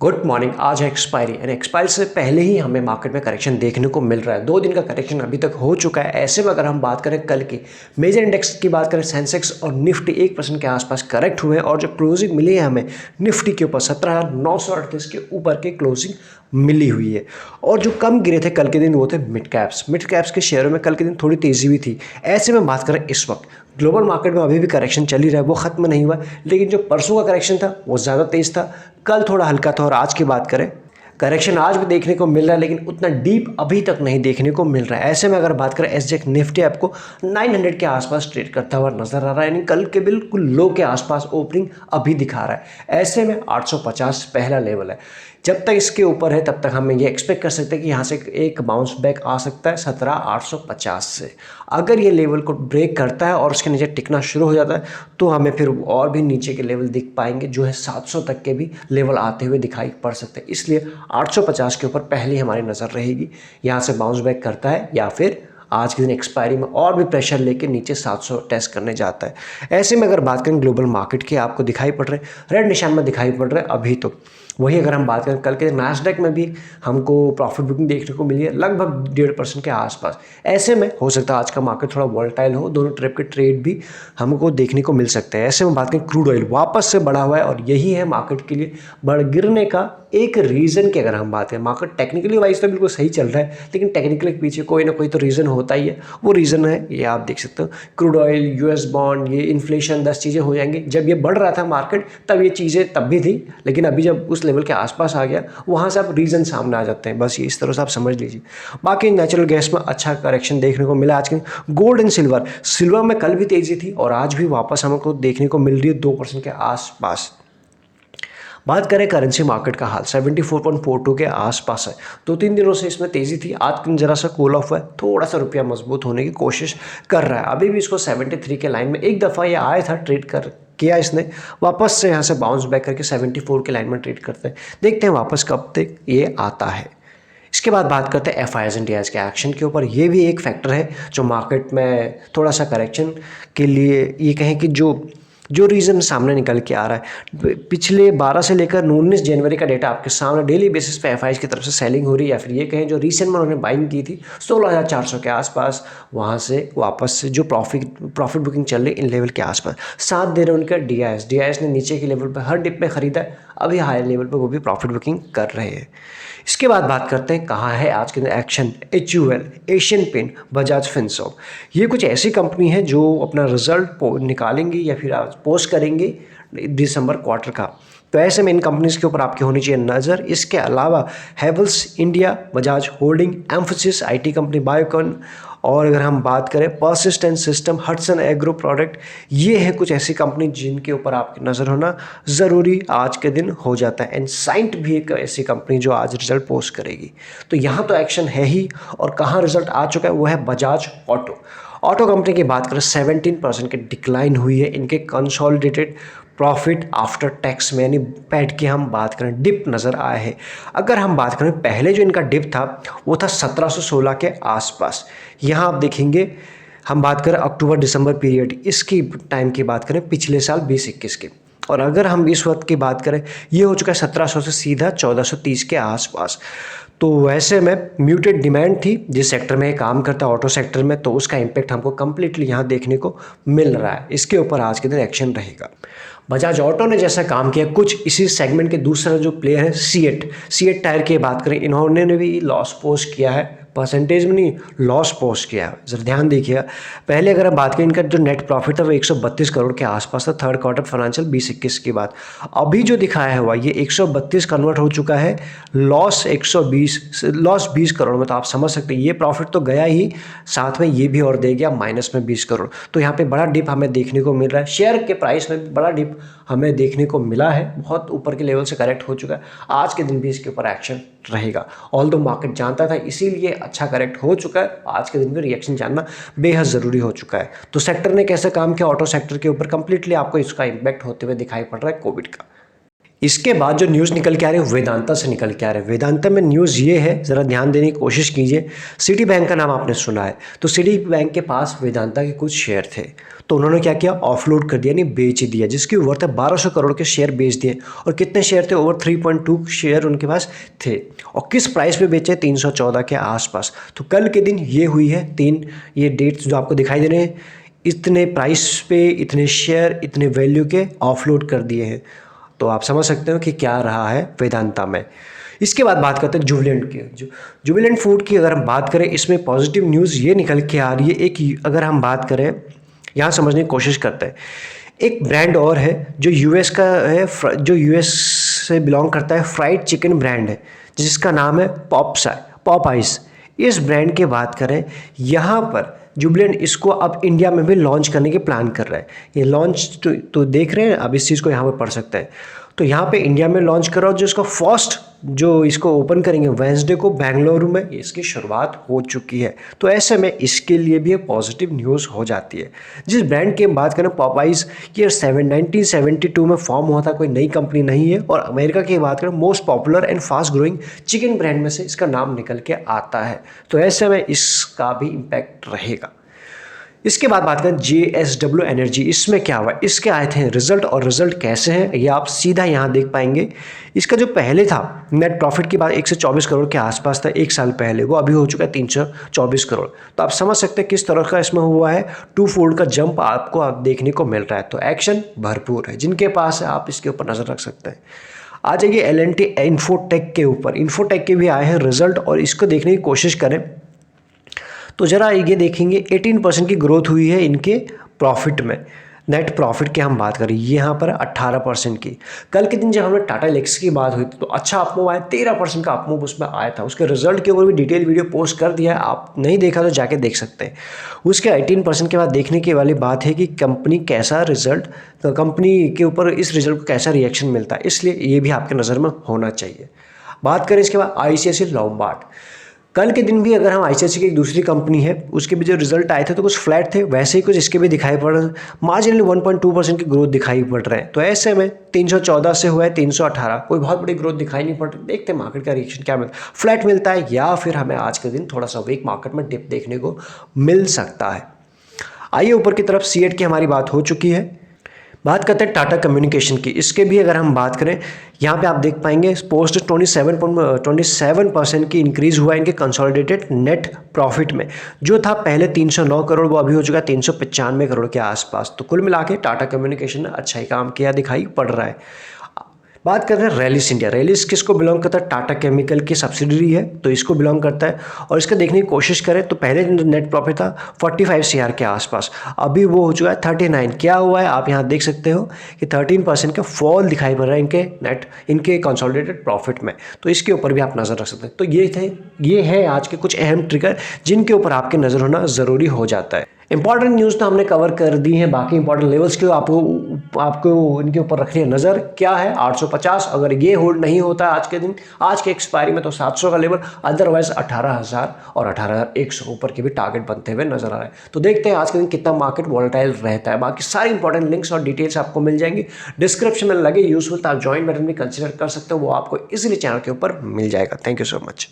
Good morning. आज है expiry and expiry से पहले ही हमें मार्केट में करेक्शन देखने को मिल रहा है। 2 दिन का करेक्शन अभी तक हो चुका है। ऐसे में अगर हम बात करें कल की मेजर इंडेक्स की बात करें, सेंसेक्स और निफ्टी 1% के आसपास करेक्ट हुए हैं और जो क्लोजिंग मिली है हमें निफ्टी के ऊपर 17,938 के ऊपर की क्लोजिंग मिली हुई है। और जो कम गिरे थे कल के दिन वो थे मिड कैप्स के शेयरों में कल के दिन थोड़ी तेजी भी थी। ऐसे में बात करें इस वक्त ग्लोबल मार्केट में अभी भी करेक्शन चल ही रहा है, वो खत्म नहीं हुआ, लेकिन जो परसों का करेक्शन था वो ज़्यादा तेज था, कल थोड़ा हल्का था। और आज की बात करें, करेक्शन आज भी देखने को मिल रहा है लेकिन उतना डीप अभी तक नहीं देखने को मिल रहा है। ऐसे में अगर बात करें एसजेएक्स निफ्टी आपको 900 के आसपास ट्रेड करता हुआ नजर आ रहा है, यानी कल के बिल्कुल लो के आसपास ओपनिंग अभी दिखा रहा है। ऐसे में 850 पहला लेवल है। जब तक इसके ऊपर है तब तक हम ये एक्सपेक्ट कर सकते हैं कि यहाँ से एक बाउंस बैक आ सकता है 17,850 से। अगर ये लेवल को ब्रेक करता है और उसके नीचे टिकना शुरू हो जाता है तो हमें फिर और भी नीचे के लेवल दिख पाएंगे, जो है 700 तक के भी लेवल आते हुए दिखाई पड़ सकते हैं। इसलिए 850 के ऊपर पहले हमारी नज़र रहेगी। यहाँ से बाउंस बैक करता है या फिर आज के दिन एक्सपायरी में और भी प्रेशर लेके नीचे 700 टेस्ट करने जाता है। ऐसे में अगर बात करें ग्लोबल मार्केट के, आपको दिखाई पड़ रहे रेड निशान में दिखाई पड़ रहे अभी तो। वही अगर हम बात करें कल के नैस्डैक में भी हमको प्रॉफिट बुकिंग देखने को मिली है लगभग 1.5% के आसपास। ऐसे में हो सकता है आज का मार्केट थोड़ा वॉलेटाइल हो, दोनों ट्रिप के ट्रेड भी हमको देखने को मिल सकते हैं। ऐसे में बात करें क्रूड ऑयल वापस से बढ़ा हुआ है और यही है मार्केट के लिए बढ़ गिरने का एक रीज़न की अगर हम बात करें। मार्केट टेक्निकली वाइज तो बिल्कुल सही चल रहा है लेकिन टेक्निकली के पीछे कोई ना कोई तो रीज़न होता ही है। वो रीज़न है ये आप देख सकते हो, क्रूड ऑयल, यूएस बॉन्ड, ये इन्फ्लेशन, 10 चीज़ें हो जाएंगी। जब ये बढ़ रहा था मार्केट तब ये चीज़ें तब भी थी, लेकिन अभी जब उस लेवल के आसपास आ गया वहाँ से आप रीज़न सामने आ जाते हैं। बस ये इस तरह से आप समझ लीजिए। बाकी नेचुरल गैस में अच्छा करेक्शन देखने को मिला आज के। गोल्ड एंड सिल्वर में कल भी तेज़ी थी और आज भी वापस हमको देखने को मिल रही है 2% के आसपास। बात करें करेंसी मार्केट का हाल 74.42 के आसपास है। 2-3 दिनों से इसमें तेज़ी थी, आज दिन जरा सा कूल ऑफ हुआ है, थोड़ा सा रुपया मजबूत होने की कोशिश कर रहा है। अभी भी इसको 73 के लाइन में एक दफ़ा ये आया था, ट्रेड कर किया इसने, वापस से यहाँ से बाउंस बैक करके 74 के लाइन में ट्रेड करते हैं। देखते हैं वापस कब तक ये आता है। इसके बाद बात करते हैं एफआईआईज एंड डीआईज के एक्शन के ऊपर। ये भी एक फैक्टर है जो मार्केट में थोड़ा सा करेक्शन के लिए, ये कहें कि जो जो रीज़न सामने निकल के आ रहा है। पिछले 12 से लेकर 19 जनवरी का डेटा आपके सामने डेली बेसिस पे एफआईआईज की तरफ से सेलिंग हो रही है, या फिर ये कहें जो रीसेंट में उन्होंने बाइंग की थी 16,400 के आसपास, वहाँ से वापस से जो प्रॉफिट बुकिंग चल रही है इन लेवल के आसपास। साथ दे रहे उनका डीआईएस ने नीचे के लेवल पर हर डिप में खरीदा है, अभी हायर लेवल पर वो भी प्रॉफिट बुकिंग कर रहे हैं। इसके बाद बात करते हैं कहाँ है आज के दिन action. HUL, Asian paint, Bajaj finserv, ये कुछ ऐसी कंपनी है जो अपना रिजल्ट निकालेंगी या फिर आज पोस्ट करेंगे दिसंबर क्वार्टर का। तो ऐसे में इन कंपनीज के ऊपर आपकी होनी चाहिए नज़र। इसके अलावा Havells India, Bajaj holding, Mphasis IT company, Biocon, और अगर हम बात करें persistent system, Hatsun agro product, ये है कुछ ऐसी कंपनी जिनके ऊपर आपकी नज़र होना ज़रूरी आज के दिन हो जाता है। एंड साइंट भी एक ऐसी कंपनी जो आज रिजल्ट पोस्ट करेगी। तो यहाँ तो एक्शन है ही, और कहाँ रिजल्ट आ चुका है वो है बजाज ऑटो कंपनी की बात करें 17% की डिक्लाइन हुई है इनके कंसोलिडेटेड प्रॉफिट आफ्टर टैक्स में, यानी पैट की हम बात करें डिप नज़र आया है। अगर हम बात करें पहले जो इनका डिप था वो था 1716 के आसपास। यहाँ आप देखेंगे, हम बात करें अक्टूबर दिसंबर पीरियड, इसकी टाइम की बात करें पिछले साल 2021 की, और अगर हम इस वक्त की बात करें ये हो चुका है 1700 से सीधा 1430 के आसपास। तो वैसे में म्यूटेड डिमांड थी जिस सेक्टर में ये काम करता है ऑटो सेक्टर में, तो उसका इम्पैक्ट हमको कम्प्लीटली यहाँ देखने को मिल रहा है। इसके ऊपर आज के दिन एक्शन रहेगा। बजाज ऑटो ने जैसा काम किया, कुछ इसी सेगमेंट के दूसरा जो प्लेयर है सीएट टायर की बात करें, इन्होंने भी लॉस पोस्ट किया है, परसेंटेज में नहीं, लॉस पोस्ट किया है। जरा ध्यान देखिएगा। पहले अगर हम बात करें इनका जो नेट प्रॉफिट था वो 132 करोड़ के आसपास था थर्ड क्वार्टर फाइनेंशियल 2021 की बात। अभी जो दिखाया हुआ ये 132 कन्वर्ट हो चुका है लॉस 20 करोड़ में। तो आप समझ सकते हैं ये प्रॉफिट तो गया ही, साथ में ये भी और दे गया माइनस में 20 करोड़। तो यहाँ पे बड़ा डिप हमें देखने को मिल रहा है। शेयर के प्राइस में भी बड़ा डिप हमें देखने को मिला है, बहुत ऊपर के लेवल से करेक्ट हो चुका है। आज के दिन भी इसके ऊपर एक्शन रहेगा। ऑल्दो मार्केट जानता था, इसीलिए अच्छा करेक्ट हो चुका है। आज के दिन में रिएक्शन जानना बेहद ज़रूरी हो चुका है। तो सेक्टर ने कैसे काम किया ऑटो सेक्टर के ऊपर, कंप्लीटली आपको इसका इम्पैक्ट होते हुए दिखाई पड़ रहा है कोविड का। इसके बाद जो न्यूज़ निकल के आ रही है वेदांता से निकल के आ रहे हैं। वेदांता में न्यूज़ ये है, ज़रा ध्यान देने की कोशिश कीजिए। सिटी बैंक का नाम आपने सुना है, तो सिटी बैंक के पास वेदांता के कुछ शेयर थे, तो उन्होंने क्या किया, ऑफलोड कर दिया, नहीं बेच दिया, जिसकी वर्थ है 1200 करोड़ के शेयर बेच दिए। और कितने शेयर थे, ओवर 3.2 शेयर उनके पास थे। और किस प्राइस पे बेचे, 314 के आसपास। तो कल के दिन ये हुई है, ये डेट्स जो आपको दिखाई दे रहे हैं, इतने प्राइस पे इतने शेयर इतने वैल्यू के ऑफलोड कर दिए हैं। तो आप समझ सकते हो कि क्या रहा है वेदांता में। इसके बाद बात करते हैं जुबिलेंट की। जुबिलेंट फूड की अगर हम बात करें, इसमें पॉजिटिव न्यूज़ ये निकल के आ रही है। अगर हम बात करें, यहाँ समझने की कोशिश करते हैं, एक ब्रांड और है जो यूएस का है, जो यूएस से बिलोंग करता है, फ्राइड चिकन ब्रांड है जिसका नाम है पॉपआइज। इस ब्रांड की बात करें, यहाँ पर जुबिलेंट इसको अब इंडिया में भी लॉन्च करने की प्लान कर रहा है। ये लॉन्च तो देख रहे हैं, अब इस चीज़ को यहाँ पर पढ़ सकते हैं। तो यहाँ पे इंडिया में लॉन्च कर रहा हूँ, जो इसका फर्स्ट जो इसको ओपन करेंगे वेंसडे को बेंगलुरु में, इसकी शुरुआत हो चुकी है। तो ऐसे में इसके लिए भी एक पॉजिटिव न्यूज़ हो जाती है। जिस ब्रांड की हम बात करें पॉपआइज, ये 1972 में फॉर्म हुआ था, कोई नई कंपनी नहीं है। और अमेरिका की बात करें, most popular and fast growing chicken brand में से इसका नाम निकल के आता है। तो ऐसे में इसका भी इम्पैक्ट रहेगा। इसके बाद बात करें JSW एनर्जी, इसमें क्या हुआ, इसके आए थे रिजल्ट, और रिजल्ट कैसे हैं ये आप सीधा यहाँ देख पाएंगे। इसका जो पहले था नेट प्रॉफिट की बात 124 करोड़ के आसपास था एक साल पहले, वो अभी हो चुका है 324 करोड़। तो आप समझ सकते हैं किस तरह का इसमें हुआ है, 2 फोल्ड का जंप आपको आप देखने को मिल रहा है। तो एक्शन भरपूर है, जिनके पास है आप इसके ऊपर नज़र रख सकते हैं। आ जाइए L&T इन्फोटेक के ऊपर। इन्फोटेक के भी आए हैं रिजल्ट, और इसको देखने की कोशिश करें तो ज़रा ये देखेंगे 18% की ग्रोथ हुई है इनके प्रॉफिट में। नेट प्रॉफिट की हम बात करें, यहाँ पर 18% की। कल के दिन जब हमने टाटा एलेक्सी की बात हुई थी तो अच्छा अपमूव आया, 13% का अपमूव उसमें आया था। उसके रिजल्ट के ऊपर भी डिटेल वीडियो पोस्ट कर दिया है, आप नहीं देखा तो जाके देख सकते हैं। उसके 18% के बाद देखने की वाली बात है कि कंपनी कैसा रिजल्ट, कंपनी के ऊपर इस रिजल्ट को कैसा रिएक्शन मिलता है, इसलिए ये भी आपके नज़र में होना चाहिए। बात करें इसके बाद ICICI लॉम्बार्ड, कल के दिन भी अगर हम ICICI की एक दूसरी कंपनी है, उसके भी जो रिजल्ट आए थे तो कुछ फ्लैट थे, वैसे ही कुछ इसके भी दिखाई पड़ रहे, मार्जिनली 1.2% की ग्रोथ दिखाई पड़ रहे हैं। तो ऐसे में 314 से हुआ है 318, कोई बहुत बड़ी ग्रोथ दिखाई नहीं पड़ रही। देखते हैं मार्केट का रिएक्शन क्या मिलता है, फ्लैट मिलता है या फिर हमें आज के दिन थोड़ा सा वीक मार्केट में डिप देखने को मिल सकता है। आइए ऊपर की तरफ सीएट की हमारी बात हो चुकी है। बात करते हैं टाटा कम्युनिकेशन की। इसके भी अगर हम बात करें, यहाँ पे आप देख पाएंगे पोस्ट 27% की इंक्रीज़ हुआ है इनके कंसोलिडेटेड नेट प्रॉफिट में। जो था पहले 309 करोड़, वो अभी हो चुका है 395 करोड़ के आसपास। तो कुल मिला के टाटा कम्युनिकेशन ने अच्छा ही काम किया दिखाई पड़ रहा है। बात करते हैं रैलिस इंडिया। रैलिस किसको बिलोंग करता है, टाटा केमिकल की सब्सिडरी है, तो इसको बिलोंग करता है। और इसका देखने की कोशिश करें तो पहले नेट प्रॉफिट था 45 CR के आसपास, अभी वो हो चुका है 39। क्या हुआ है आप यहाँ देख सकते हो कि 13% का फॉल दिखाई पड़ रहा है इनके कंसोलिडेटेड प्रॉफिट में। तो इसके ऊपर भी आप नज़र रख सकते हैं। तो ये है आज के कुछ अहम ट्रिगर जिनके ऊपर आपके नज़र होना ज़रूरी हो जाता है। इंपॉर्टेंट न्यूज़ तो हमने कवर कर दी है, बाकी इंपॉर्टेंट लेवल्स के आपको इनके ऊपर रखनी है नज़र। क्या है 850, अगर ये होल्ड नहीं होता आज के दिन, आज के एक्सपायरी में, तो 700 का लेवल, अदरवाइज 18,000 और 18,100 ऊपर के भी टारगेट बनते हुए नजर आ रहे हैं। तो देखते हैं आज के दिन कितना मार्केट वॉलेटाइल रहता है। बाकी सारी इंपॉर्टेंट लिंक्स और डिटेल्स आपको मिल जाएंगी डिस्क्रिप्शन में, लगे यूजफुल तो आप ज्वाइन बटन भी कंसिडर कर सकते हो, वो आपको इजीली चैनल के ऊपर मिल जाएगा। Thank you so much.